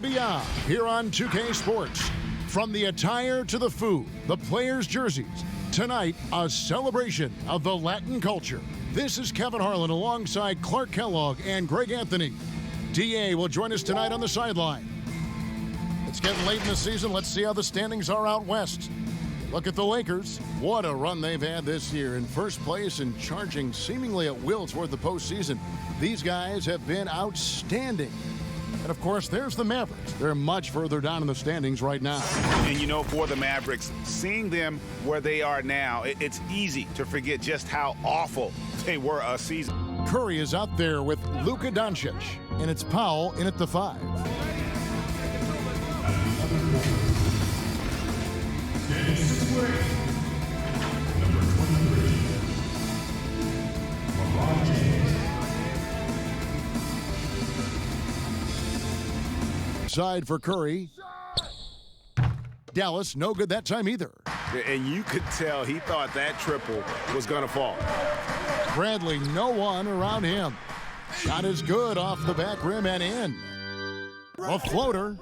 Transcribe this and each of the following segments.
beyond here on 2K Sports. From the attire to the food, the players' jerseys, tonight a celebration of the Latin culture. This is Kevin Harlan alongside Clark Kellogg and Greg Anthony. DA will join us tonight on the sideline. It's getting late in the season. Let's see how the standings are out west. Look at the Lakers. What a run they've had this year. In first place and charging seemingly at will toward the postseason. These guys have been outstanding. And, of course, there's the Mavericks. They're much further down in the standings right now. And, you know, for the Mavericks, seeing them where they are now, it's easy to forget just how awful they were a season. Curry is out there with Luka Doncic, and it's Powell in at the 5. Side for Curry. Dallas, no good that time either. And you could tell he thought that triple was going to fall. Bradley, no one around him. Shot is good off the back rim and in. A floater.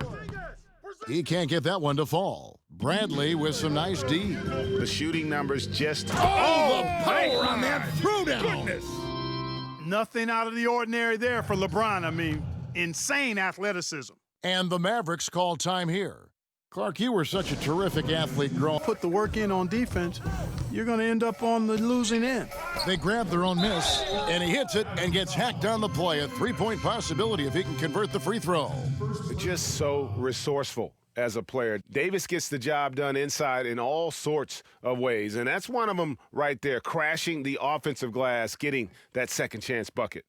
He can't get that one to fall. Bradley with some nice D. The shooting numbers just... the power on that throwdown. Goodness. Nothing out of the ordinary there for LeBron. I mean, insane athleticism. And the Mavericks call time here. Clark, you were such a terrific athlete growing. Put the work in on defense, you're going to end up on the losing end. They grab their own miss, and he hits it and gets hacked on the play. A three-point possibility if he can convert the free throw. Just so resourceful as a player. Davis gets the job done inside in all sorts of ways, and that's one of them right there, crashing the offensive glass, getting that second chance bucket.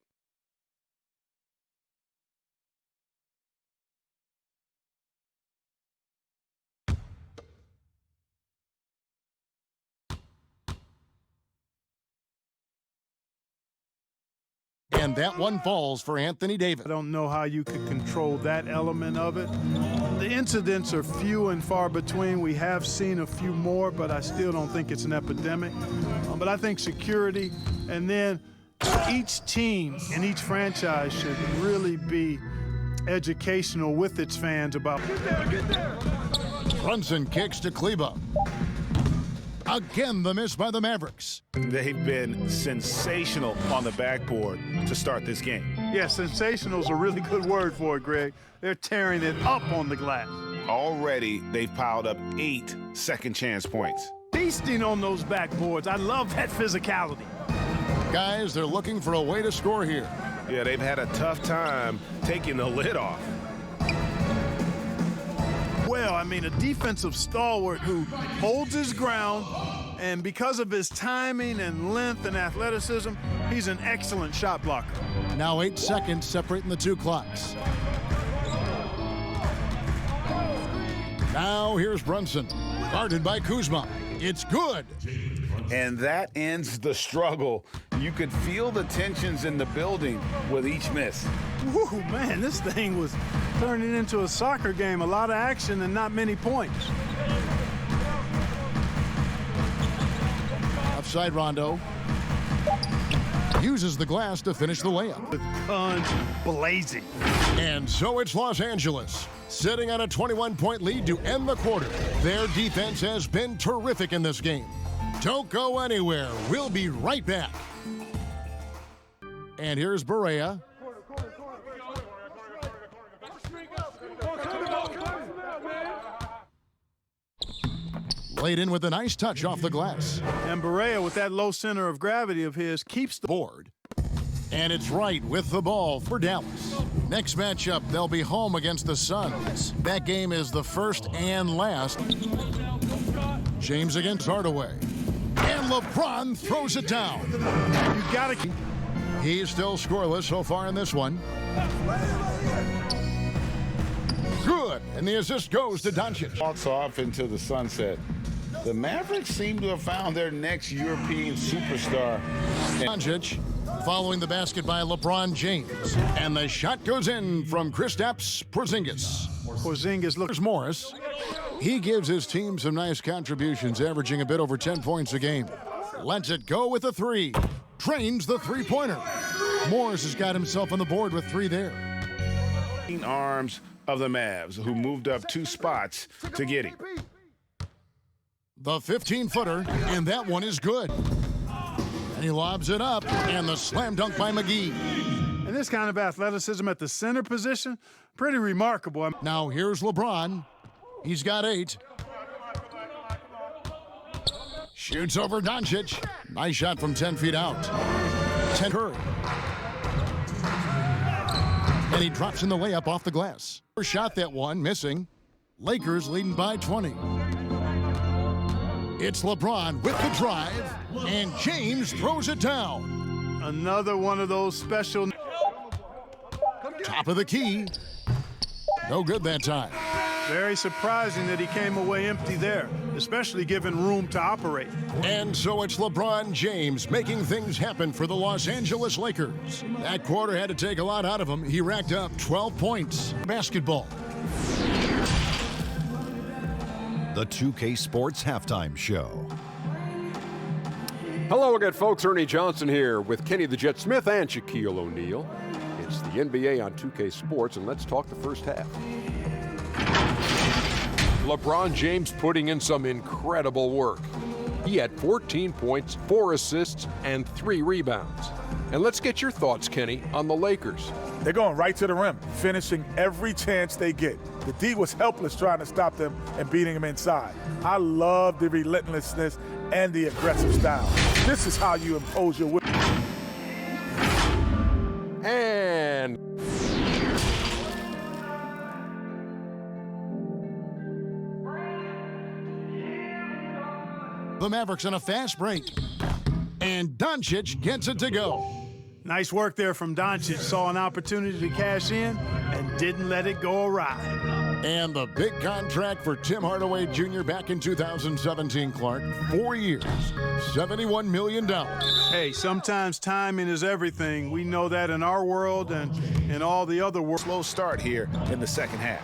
And that one falls for Anthony Davis. I don't know how you could control that element of it. The incidents are few and far between. We have seen a few more, but I still don't think it's an epidemic. But I think security, and then each team and each franchise should really be educational with its fans about. Brunson kicks to Kleba. Again, the miss by the Mavericks. They've been sensational on the backboard to start this game. Yeah, sensational is a really good word for it, Greg. They're tearing it up on the glass. Already, they've piled up 8 second chance points. Feasting on those backboards. I love that physicality. Guys, they're looking for a way to score here. Yeah, they've had a tough time taking the lid off. Well, I mean, a defensive stalwart who holds his ground, and because of his timing and length and athleticism, he's an excellent shot blocker. Now 8 seconds separating the two clocks. Now here's Brunson, guarded by Kuzma. It's good. And that ends the struggle. You could feel the tensions in the building with each miss. Woo, man, this thing was turning into a soccer game. A lot of action and not many points. Offside Rondo. Uses the glass to finish the layup. With guns blazing. And so it's Los Angeles, sitting on a 21-point lead to end the quarter. Their defense has been terrific in this game. Don't go anywhere. We'll be right back. And here's Barea. Laid in with a nice touch off the glass. And Barea, with that low center of gravity of his, keeps the board. And it's right with the ball for Dallas. Next matchup, they'll be home against the Suns. That game is the first and last. James against Hardaway. And LeBron throws it down. You gotta keep. He's still scoreless so far in this one. Good, and the assist goes to Doncic. Walks off into the sunset. The Mavericks seem to have found their next European superstar. Doncic following the basket by LeBron James. And the shot goes in from Kristaps Porzingis. Porzingis looks Morris. He gives his team some nice contributions, averaging a bit over 10 points a game. Lets it go with a 3. Trains the three-pointer. Morris has got himself on the board with 3 there. Arms of the Mavs, who moved up 2 spots to get him. The 15-footer, and that one is good. And he lobs it up, and the slam dunk by McGee. And this kind of athleticism at the center position, pretty remarkable. Now here's LeBron. He's got 8. Shoots over Doncic. Nice shot from 10 feet out. 10 Curry. And he drops in the layup off the glass. First shot, that one, missing. Lakers leading by 20. It's LeBron with the drive, and James throws it down. Another one of those special. Top of the key. No good that time. Very surprising that he came away empty there, especially given room to operate. And so it's LeBron James making things happen for the Los Angeles Lakers. That quarter had to take a lot out of him. He racked up 12 points. Basketball. The 2K Sports Halftime Show. Hello again, folks. Ernie Johnson here with Kenny the Jet Smith and Shaquille O'Neal. It's the NBA on 2K Sports, and let's talk the first half. LeBron James putting in some incredible work. He had 14 points, 4 assists, and 3 rebounds. And let's get your thoughts, Kenny, on the Lakers. They're going right to the rim, finishing every chance they get. The D was helpless trying to stop them and beating them inside. I love the relentlessness and the aggressive style. This is how you impose your will. And the Mavericks on a fast break. And Doncic gets it to go. Nice work there from Doncic. Saw an opportunity to cash in and didn't let it go awry. And the big contract for Tim Hardaway Jr. back in 2017, Clark. 4 years, $71 million. Hey, sometimes timing is everything. We know that in our world and in all the other worlds. Slow start here in the second half.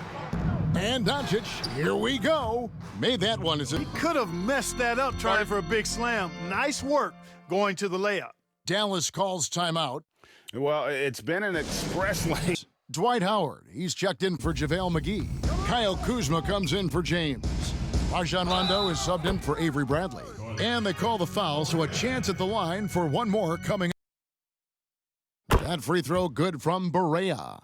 And Doncic, here we go. Made that one. He could have messed that up trying for a big slam. Nice work going to the layup. Dallas calls timeout. Well, it's been an express lane. Dwight Howard, he's checked in for JaVale McGee. Kyle Kuzma comes in for James. Rajon Rondo is subbed in for Avery Bradley. And they call the foul, so a chance at the line for one more coming up. That free throw good from Barea.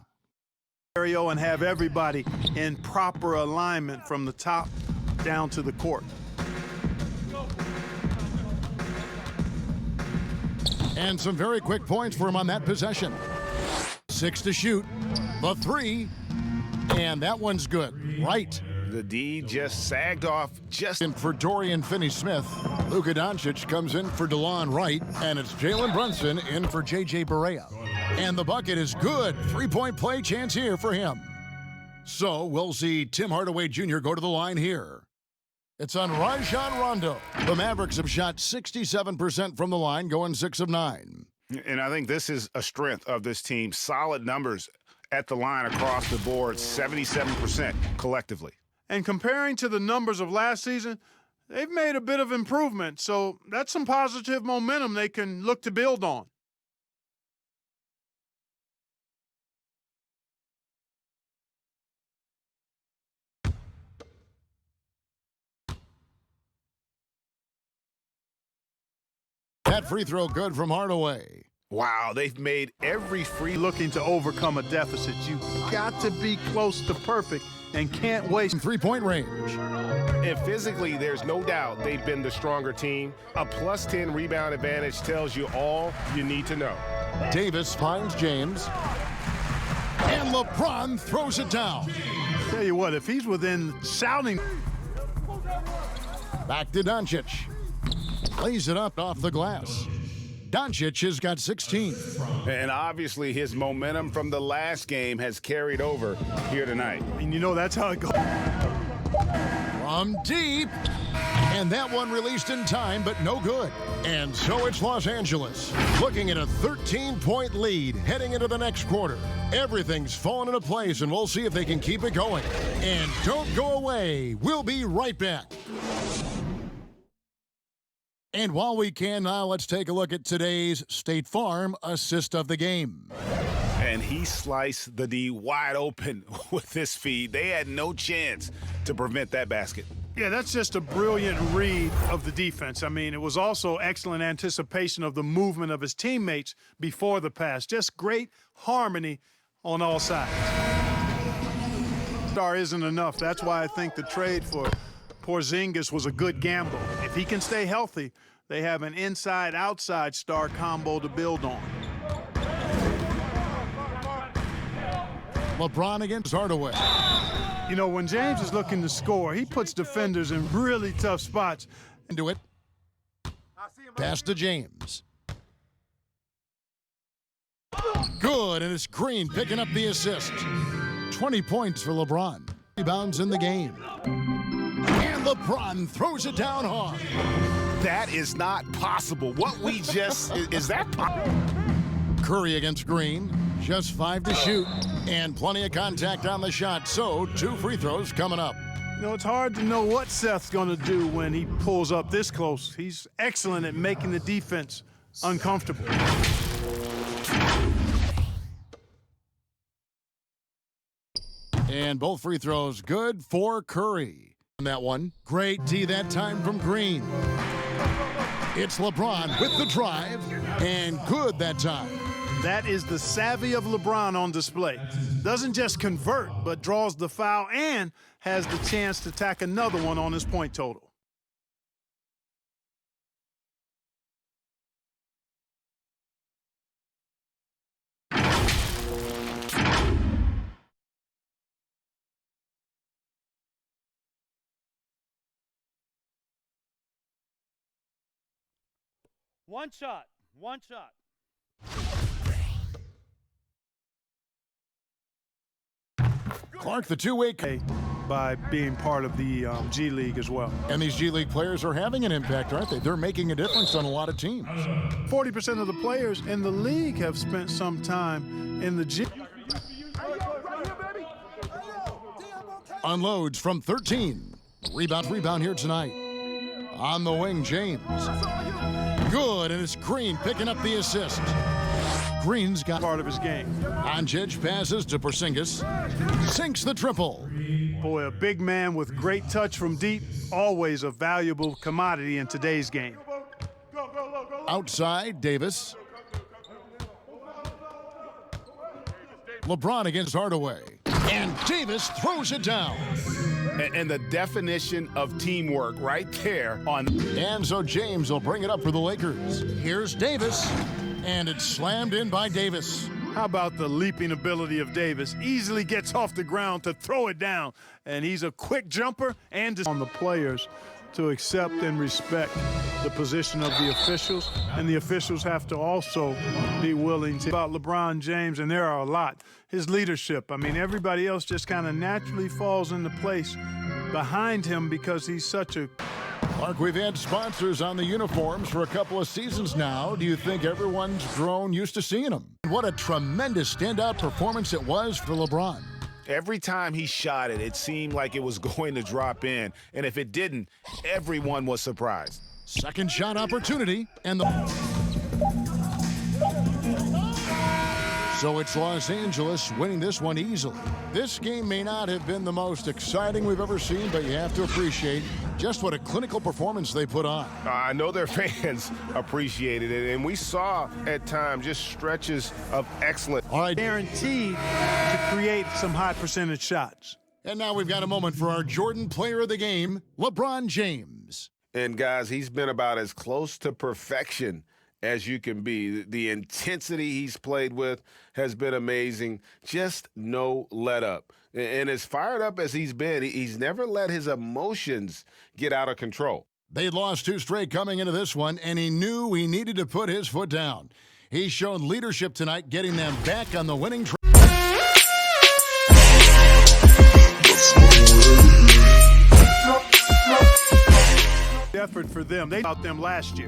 And have everybody in proper alignment from the top down to the court. And some very quick points for him on that possession. 6 to shoot. The 3. And that one's good. Right. The D just sagged off just in for Dorian Finney-Smith. Luka Doncic comes in for DeLon Wright. And it's Jalen Brunson in for J.J. Barea. And the bucket is good. 3-point play chance here for him. So we'll see Tim Hardaway Jr. go to the line here. It's on Rajon Rondo. The Mavericks have shot 67% from the line, going 6 of 9. And I think this is a strength of this team. Solid numbers at the line across the board, 77% collectively. And comparing to the numbers of last season, they've made a bit of improvement. So that's some positive momentum they can look to build on. That free throw good from Hardaway. Wow, they've made every free Looking to overcome a deficit. You've got to be close to perfect and can't waste. 3-point range. And physically, there's no doubt they've been the stronger team. A plus 10 rebound advantage tells you all you need to know. Davis finds James. And LeBron throws it down. Tell you what, if he's within shouting. Back to Doncic. Lays it up off the glass. Doncic has got 16. And obviously his momentum from the last game has carried over here tonight. And you know that's how it goes. From deep. And that one released in time, but no good. And so it's Los Angeles, looking at a 13-point lead heading into the next quarter. Everything's fallen into place, and we'll see if they can keep it going. And don't go away. We'll be right back. And while we can now, let's take a look at today's State Farm assist of the game. and he sliced the D wide open with his feed. They had no chance to prevent that basket. Yeah, that's just a brilliant read of the defense. I mean, it was also excellent anticipation of the movement of his teammates before the pass. Just great harmony on all sides. Star isn't enough. That's why I think the trade for Porzingis was a good gamble. If he can stay healthy, they have an inside-outside star combo to build on. LeBron against Hardaway. You know, when James is looking to score, he puts defenders in really tough spots. Into it. Pass to James. Good, and it's Green picking up the assist. 20 points for LeBron. Rebounds in the game. And LeBron throws it down hard. That is not possible. What we just, is that possible? Curry against Green. Just 5 to shoot. And plenty of contact on the shot. So 2 free throws coming up. You know, it's hard to know what Seth's going to do when he pulls up this close. He's excellent at making the defense uncomfortable. And both free throws good for Curry. On that one, great D that time from Green. It's LeBron with the drive, and good that time. That is the savvy of LeBron on display. Doesn't just convert, but draws the foul and has the chance to tack another one on his point total. One shot. Clark, the two-way. By being part of the G League as well. And these G League players are having an impact, aren't they? They're making a difference on a lot of teams. 40% of the players in the league have spent some time in the G. Unloads from 13. Rebound here tonight. On the wing, James. Good, and it's Green picking up the assist. Green's got part of his game. Doncic passes to Porzingis. Sinks the triple. Boy, a big man with great touch from deep, always a valuable commodity in today's game. Outside, Davis. LeBron against Hardaway. And Davis throws it down. And the definition of teamwork right there on. And so James will bring it up for the Lakers. Here's Davis. And it's slammed in by Davis. How about the leaping ability of Davis? Easily gets off the ground to throw it down. And he's a quick jumper and on the players to accept and respect the position of the officials. And the officials have to also be willing to. About LeBron James, and there are a lot. His leadership. I mean, everybody else just kind of naturally falls into place behind him because he's such a. Mark, we've had sponsors on the uniforms for a couple of seasons now. Do you think everyone's grown used to seeing them? What a tremendous standout performance it was for LeBron. Every time he shot it, it seemed like it was going to drop in. And if it didn't, everyone was surprised. Second shot opportunity, and so it's Los Angeles winning this one easily. This game may not have been the most exciting we've ever seen, but you have to appreciate just what a clinical performance they put on. I know their fans appreciated it, and we saw at times just stretches of excellence. All right, Guaranteed to create some high percentage shots. And now we've got a moment for our Jordan player of the game, LeBron James. And guys, he's been about as close to perfection as you can be. The intensity he's played with has been amazing. Just no let up. And as fired up as he's been, he's never let his emotions get out of control. They lost 2 straight coming into this one, and he knew he needed to put his foot down. He showed leadership tonight, getting them back on the winning track. Effort for them. They got them last year.